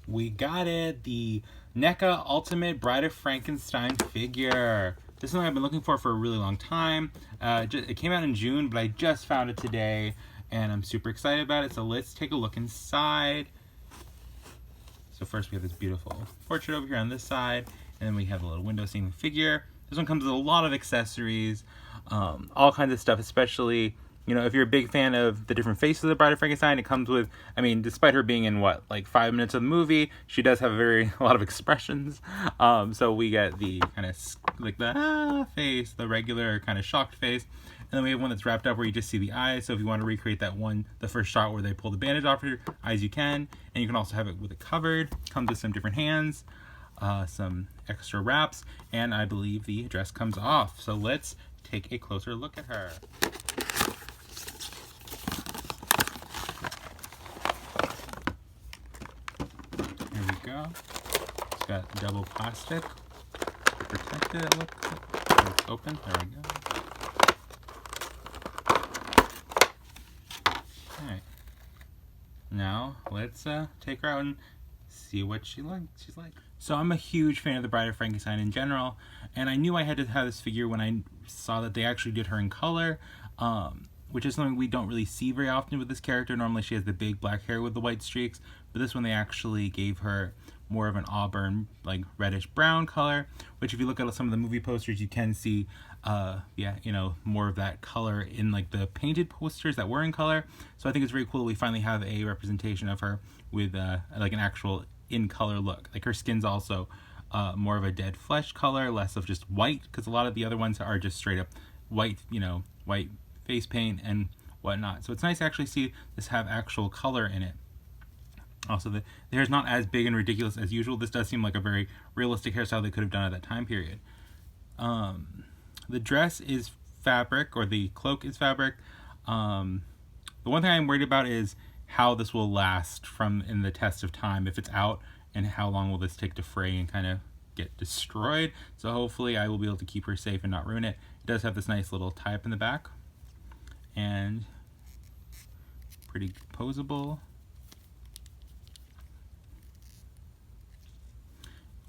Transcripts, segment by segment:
We got it! The Neca Ultimate Bride of Frankenstein figure. This is something I've been looking for a really long time. It came out in June, but I just found it today, and I'm super excited about it. So let's take a look inside. So first we have this beautiful portrait over here on this side, and then we have a little window seeing the figure. This one comes with a lot of accessories, all kinds of stuff, especially, you know, if you're a big fan of the different faces of the Bride of Frankenstein. It comes with, I mean, despite her being in like 5 minutes of the movie, she does have a lot of expressions. So we get the kind of like the face, the regular kind of shocked face, and then we have one that's wrapped up where you just see the eyes. So if you want to recreate that one, the first shot where they pull the bandage off her eyes, you can. And you can also have it with it covered. Comes with some different hands, some extra wraps, and I believe the dress comes off. So let's take a closer look at her. There we go. It's got double plastic to protect it. Look, it's open. There we go. Alright. Now let's take her out and see what she's like. So I'm a huge fan of the Bride of Frankenstein in general, and I knew I had to have this figure when I saw that they actually did her in color, which is something we don't really see very often with this character. Normally she has the big black hair with the white streaks, but this one they actually gave her more of an auburn, like reddish brown color, which if you look at some of the movie posters, you can see, yeah, you know, more of that color in like the painted posters that were in color. So I think it's very cool that we finally have a representation of her with like an actual in color look. Like her skin's also more of a dead flesh color, less of just white, because a lot of the other ones are just straight up white, you know, white face paint and whatnot. So it's nice to actually see this have actual color in it. Also, the hair's not as big and ridiculous as usual. This does seem like a very realistic hairstyle they could have done at that time period. The dress is fabric, or the cloak is fabric. The one thing I'm worried about is how this will last in the test of time, if it's out, and how long will this take to fray and kind of get destroyed. So hopefully I will be able to keep her safe and not ruin it. It does have this nice little tie-up in the back, and pretty posable.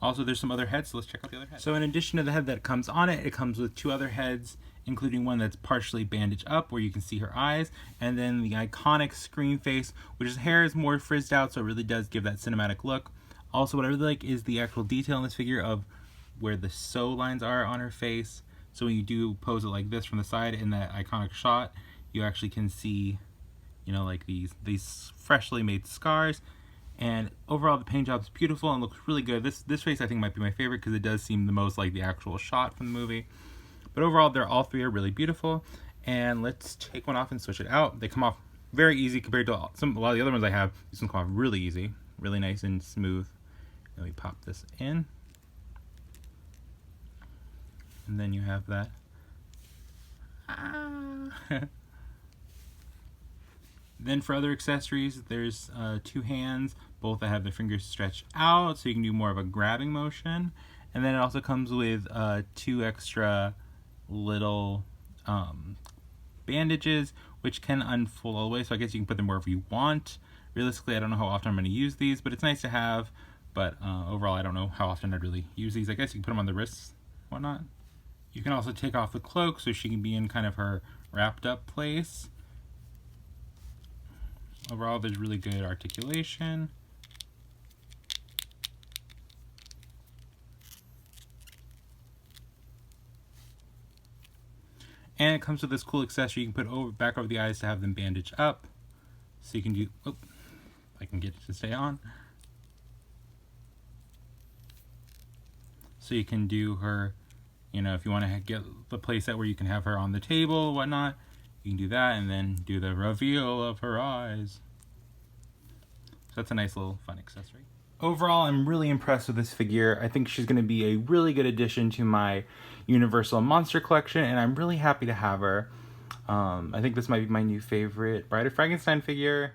Also, there's some other heads, so let's check out the other head. So in addition to the head that comes on it, it comes with 2 other heads, including one that's partially bandaged up where you can see her eyes, and then the iconic scream face, which is hair is more frizzed out, so it really does give that cinematic look. Also, what I really like is the actual detail in this figure of where the sew lines are on her face. So when you do pose it like this from the side in that iconic shot, you actually can see, you know, like these freshly made scars. And overall, the paint job is beautiful and looks really good. This face I think might be my favorite because it does seem the most like the actual shot from the movie. But overall, all 3 are really beautiful. And let's take one off and switch it out. They come off very easy compared to a lot of the other ones I have. These ones come off really easy, really nice and smooth. And we pop this in, and then you have that. Then for other accessories, there's 2 hands, both that have their fingers stretched out, so you can do more of a grabbing motion. And then it also comes with 2 extra little bandages, which can unfold all the way, so I guess you can put them wherever you want. Realistically, I don't know how often I'm going to use these, but it's nice to have. But overall, I don't know how often I'd really use these. I guess you can put them on the wrists, whatnot. You can also take off the cloak so she can be in kind of her wrapped up place. Overall, there's really good articulation. And it comes with this cool accessory you can put back over the eyes to have them bandaged up. So you can do, oh, I can get it to stay on. So you can do her, you know, if you want to get the place set where you can have her on the table, whatnot, you can do that, and then do the reveal of her eyes. So that's a nice little fun accessory. Overall, I'm really impressed with this figure. I think she's going to be a really good addition to my Universal Monster collection, and I'm really happy to have her. I think this might be my new favorite Bride of Frankenstein figure.